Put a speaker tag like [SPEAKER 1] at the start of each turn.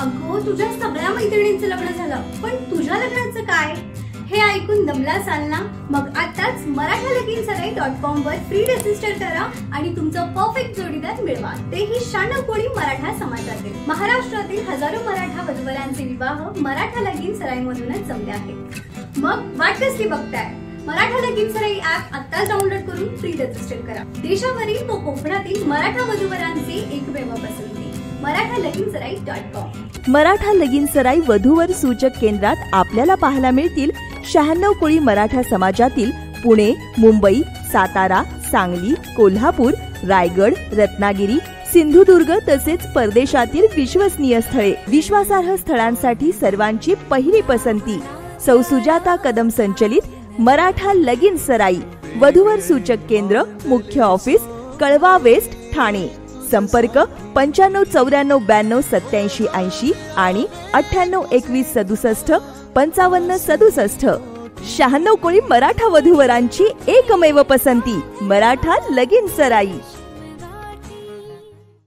[SPEAKER 1] अगं तुझ्या सगळ्या मैत्रिणींचं लग्न झालं, पण तुझ्या लग्नाचं काय? हे ऐकून दमला असाल ना? मग आताच मराठालगीनसराई.com वर फ्री रजिस्टर करा आणि तुमचं परफेक्ट जोडीदार मिळवा, तेही 96 कोळी मराठा समाजातील. महाराष्ट्रातील हजारो मराठा वधूवरांचे विवाह मराठा लगीन सराईमधूनच जमले आहेत. मग वाट कसली बघताय? मराठा लगीन सराई ऍप आत्ताच डाउनलोड करून फ्री रजिस्टर करा. देशावरील व कोकणातील मराठा वधूवरांचे एकमेव पसंती मराठालगीनसराई.com.
[SPEAKER 2] मराठा लगीन सराई वधूवर सूचक केंद्रात आपल्याला पाहायला मिळतील 96 कोळी मराठा समाजातील पुणे, मुंबई, सातारा, सांगली, कोल्हापूर, रायगड, रत्नागिरी, सिंधुदुर्ग तसेच परदेशातील विश्वसनीय स्थळे. विश्वासार्ह स्थळांसाठी सर्वांची पहिली पसंती सौ सुजाता कदम संचलित मराठा लगीन सराई वधूवर सूचक केंद्र, मुख्य ऑफिस, कळवा वेस्ट, ठाणे. संपर्क 9594928780 आणि 982167 5567. 96 कोळी मराठा वधूवरांची एकमेव पसंती मराठा लगीन सराई.